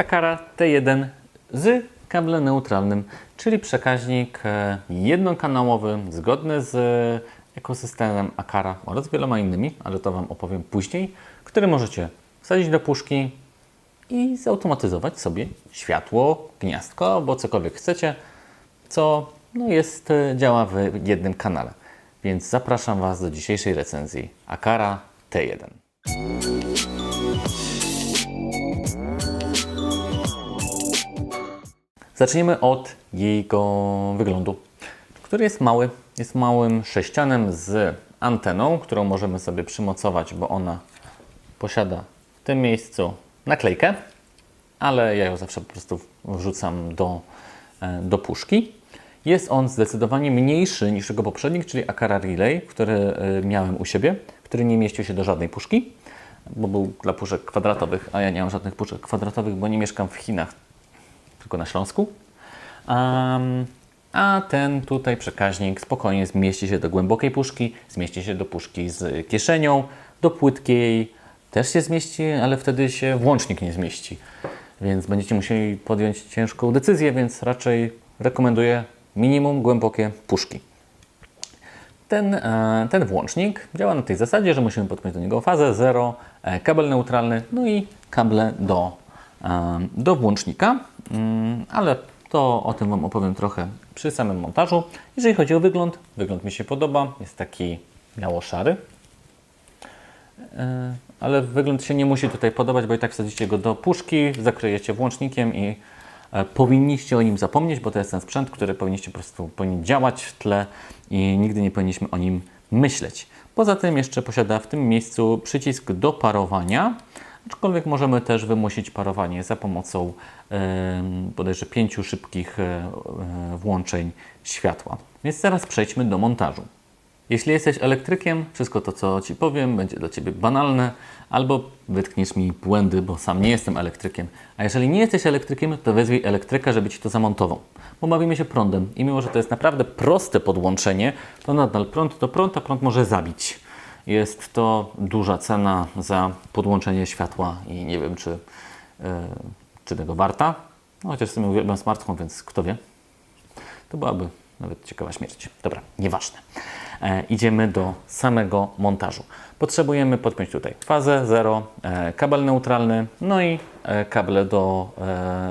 Akara T1 z kablem neutralnym, czyli przekaźnik jednokanałowy, zgodny z ekosystemem Akara oraz wieloma innymi, ale to Wam opowiem później, który możecie wsadzić do puszki i zautomatyzować sobie światło, gniazdko, albo cokolwiek chcecie, co działa w jednym kanale. Więc zapraszam Was do dzisiejszej recenzji Akara T1. Zacznijmy od jego wyglądu, który jest mały. Jest małym sześcianem z anteną, którą możemy sobie przymocować, bo ona posiada w tym miejscu naklejkę, ale ja ją zawsze po prostu wrzucam do puszki. Jest on zdecydowanie mniejszy niż jego poprzednik, czyli Akara Relay, który miałem u siebie, który nie mieścił się do żadnej puszki, bo był dla puszek kwadratowych, a ja nie mam żadnych puszek kwadratowych, bo nie mieszkam w Chinach, tylko na Śląsku. A ten tutaj przekaźnik spokojnie zmieści się do głębokiej puszki, zmieści się do puszki z kieszenią, do płytkiej też się zmieści, ale wtedy się włącznik nie zmieści. Więc będziecie musieli podjąć ciężką decyzję, więc raczej rekomenduję minimum głębokie puszki. Ten włącznik działa na tej zasadzie, że musimy podpiąć do niego fazę 0, kabel neutralny, no i kable do włącznika, ale to o tym Wam opowiem trochę przy samym montażu. Jeżeli chodzi o wygląd mi się podoba, jest taki biało-szary, ale wygląd się nie musi tutaj podobać, bo i tak wsadzicie go do puszki, zakryjecie włącznikiem i powinniście o nim zapomnieć, bo to jest ten sprzęt, który powinniście po prostu powinien działać w tle i nigdy nie powinniśmy o nim myśleć. Poza tym jeszcze posiada w tym miejscu przycisk do parowania, aczkolwiek możemy też wymusić parowanie za pomocą bodajże 5 szybkich włączeń światła. Więc teraz przejdźmy do montażu. Jeśli jesteś elektrykiem, wszystko to, co Ci powiem, będzie dla Ciebie banalne, albo wytkniesz mi błędy, bo sam nie jestem elektrykiem. A jeżeli nie jesteś elektrykiem, to wezwij elektryka, żeby Ci to zamontował. Bo bawimy się prądem i mimo, że to jest naprawdę proste podłączenie, to nadal prąd to prąd, a prąd może zabić. Jest to duża cena za podłączenie światła i nie wiem, czy tego warta. No, chociaż w sumie uwielbiam smartfon, więc kto wie. To byłaby nawet ciekawa śmierć. Dobra, nieważne. Idziemy do samego montażu. Potrzebujemy podpiąć tutaj fazę 0, kabel neutralny, no i kable do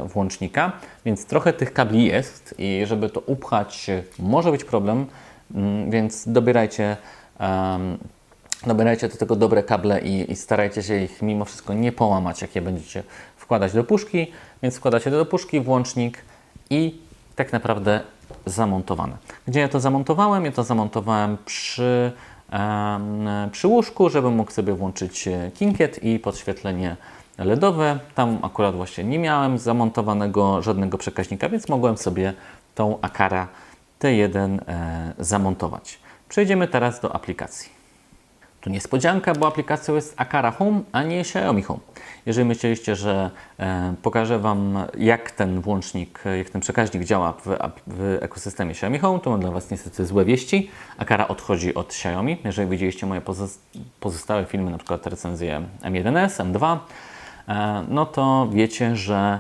włącznika, więc trochę tych kabli jest i żeby to upchać może być problem, więc dobierajcie do tego dobre kable i starajcie się ich mimo wszystko nie połamać, jak je będziecie wkładać do puszki, więc wkładacie do puszki włącznik i tak naprawdę zamontowane. Gdzie ja to zamontowałem? Ja to zamontowałem przy łóżku, żebym mógł sobie włączyć kinkiet i podświetlenie LEDowe. Tam akurat właśnie nie miałem zamontowanego żadnego przekaźnika, więc mogłem sobie tą Akara T1 zamontować. Przejdziemy teraz do aplikacji. Tu niespodzianka, bo aplikacją jest Akara Home, a nie Xiaomi Home. Jeżeli myśleliście, że pokażę Wam, jak ten włącznik, jak ten przekaźnik działa w ekosystemie Xiaomi Home, to mam dla Was niestety złe wieści. Akara odchodzi od Xiaomi. Jeżeli widzieliście moje pozostałe filmy, na przykład recenzję M1S, M2, no to wiecie, że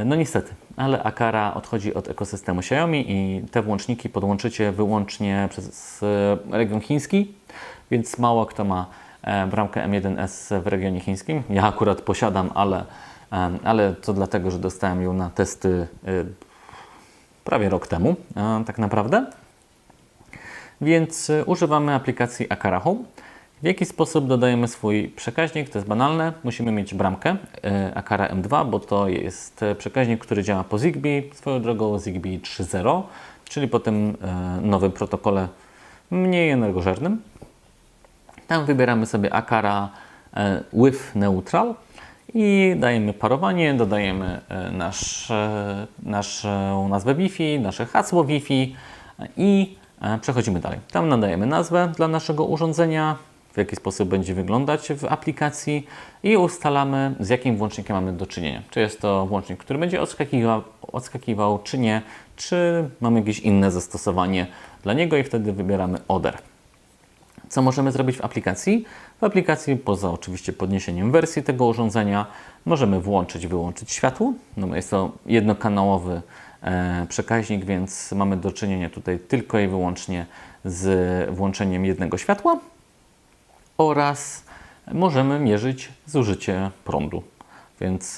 no niestety, ale Akara odchodzi od ekosystemu Xiaomi i te włączniki podłączycie wyłącznie przez region chiński, więc mało kto ma bramkę M1S w regionie chińskim. Ja akurat posiadam, ale to dlatego, że dostałem ją na testy prawie rok temu, tak naprawdę. Więc używamy aplikacji Akara Home. W jaki sposób dodajemy swój przekaźnik? To jest banalne. Musimy mieć bramkę Akara M2, bo to jest przekaźnik, który działa po Zigbee, swoją drogą Zigbee 3.0, czyli po tym nowym protokole mniej energożernym. Tam wybieramy sobie Akara with Neutral i dajemy parowanie, dodajemy naszą nazwę Wi-Fi, nasze hasło Wi-Fi i przechodzimy dalej. Tam nadajemy nazwę dla naszego urządzenia, w jaki sposób będzie wyglądać w aplikacji i ustalamy, z jakim włącznikiem mamy do czynienia. Czy jest to włącznik, który będzie odskakiwał, czy nie, czy mamy jakieś inne zastosowanie dla niego i wtedy wybieramy Other. Co możemy zrobić w aplikacji? W aplikacji, poza oczywiście podniesieniem wersji tego urządzenia, możemy włączyć, wyłączyć światło. No, jest to jednokanałowy przekaźnik, więc mamy do czynienia tutaj tylko i wyłącznie z włączeniem jednego światła oraz możemy mierzyć zużycie prądu, więc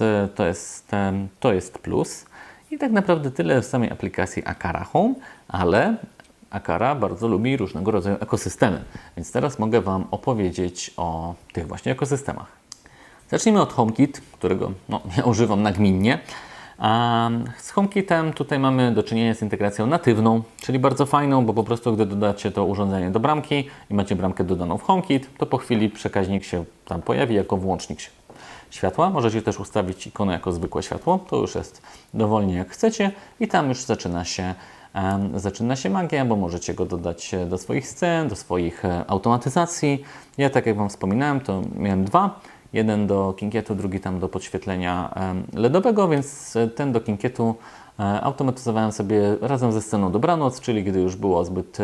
to jest plus. I tak naprawdę tyle w samej aplikacji Aqara Home, ale Aqara bardzo lubi różnego rodzaju ekosystemy, więc teraz mogę Wam opowiedzieć o tych właśnie ekosystemach. Zacznijmy od HomeKit, którego ja używam nagminnie. A z HomeKitem tutaj mamy do czynienia z integracją natywną, czyli bardzo fajną, bo po prostu gdy dodacie to urządzenie do bramki i macie bramkę dodaną w HomeKit, to po chwili przekaźnik się tam pojawi jako włącznik światła. Możecie też ustawić ikonę jako zwykłe światło, to już jest dowolnie jak chcecie i tam już zaczyna się magia, bo możecie go dodać do swoich scen, do swoich automatyzacji. Ja, tak jak Wam wspominałem, to miałem dwa. Jeden do kinkietu, drugi tam do podświetlenia LEDowego, więc ten do kinkietu automatyzowałem sobie razem ze sceną dobranoc, czyli gdy już było zbyt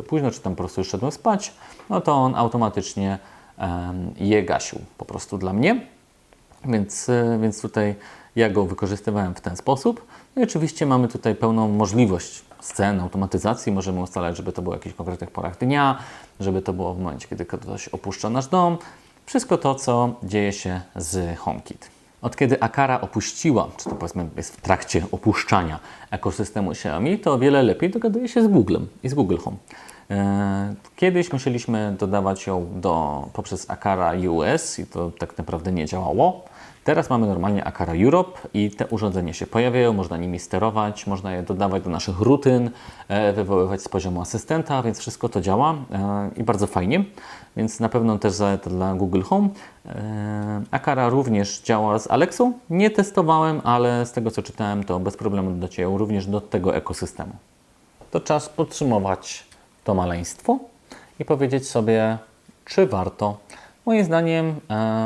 późno, czy tam po prostu już szedłem spać, no to on automatycznie je gasił po prostu dla mnie. Więc tutaj ja go wykorzystywałem w ten sposób. No i oczywiście mamy tutaj pełną możliwość scen, automatyzacji. Możemy ustalać, żeby to było w jakichś konkretnych porach dnia, żeby to było w momencie, kiedy ktoś opuszcza nasz dom. Wszystko to, co dzieje się z HomeKit. Od kiedy Aqara opuściła, czy to powiedzmy jest w trakcie opuszczania ekosystemu Xiaomi, to o wiele lepiej dogaduje się z Googlem i z Google Home. Kiedyś musieliśmy dodawać ją poprzez Aqara US i to tak naprawdę nie działało. Teraz mamy normalnie Aqara Europe i te urządzenia się pojawiają, można nimi sterować, można je dodawać do naszych rutyn, wywoływać z poziomu asystenta, więc wszystko to działa i bardzo fajnie. Więc na pewno też zaleta dla Google Home. Aqara również działa z Alexą. Nie testowałem, ale z tego co czytałem, to bez problemu dodacie ją również do tego ekosystemu. To czas podsumować to maleństwo i powiedzieć sobie, czy warto. Moim zdaniem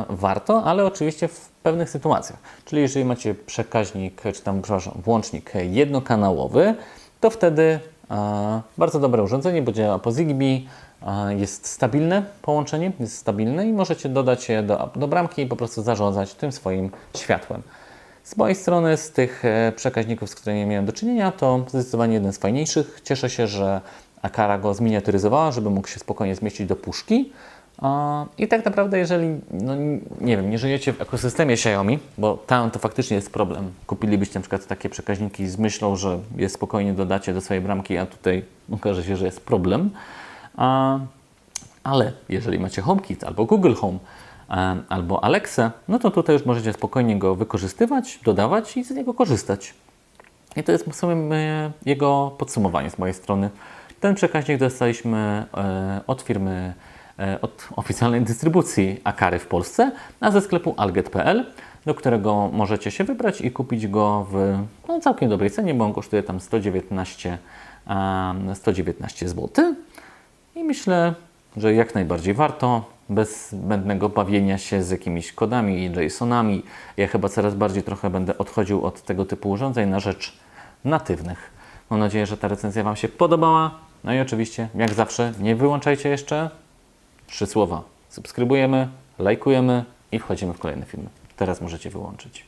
warto, ale oczywiście w pewnych sytuacjach. Czyli jeżeli macie przekaźnik, czy tam, włącznik jednokanałowy, to wtedy bardzo dobre urządzenie, bo działa po Zigbee, jest stabilne połączenie, jest stabilne i możecie dodać je do bramki i po prostu zarządzać tym swoim światłem. Z mojej strony, z tych przekaźników, z którymi miałem do czynienia, to zdecydowanie jeden z fajniejszych. Cieszę się, że Aqara go zminiaturyzowała, żeby mógł się spokojnie zmieścić do puszki. I tak naprawdę, jeżeli, nie wiem, nie żyjecie w ekosystemie Xiaomi, bo tam to faktycznie jest problem. Kupilibyście na przykład takie przekaźniki z myślą, że je spokojnie dodacie do swojej bramki, a tutaj okaże się, że jest problem. Ale jeżeli macie HomeKit albo Google Home, albo Alexę, no to tutaj już możecie spokojnie go wykorzystywać, dodawać i z niego korzystać. I to jest w sumie jego podsumowanie z mojej strony. Ten przekaźnik dostaliśmy od firmy, od oficjalnej dystrybucji Aqary w Polsce, a ze sklepu alget.pl, do którego możecie się wybrać i kupić go w całkiem dobrej cenie, bo on kosztuje tam 119 zł. I myślę, że jak najbardziej warto, bez zbędnego bawienia się z jakimiś kodami i JSONami. Ja chyba coraz bardziej trochę będę odchodził od tego typu urządzeń na rzecz natywnych. Mam nadzieję, że ta recenzja Wam się podobała. No i oczywiście, jak zawsze, nie wyłączajcie jeszcze 3 słowa. Subskrybujemy, lajkujemy i wchodzimy w kolejne filmy. Teraz możecie wyłączyć.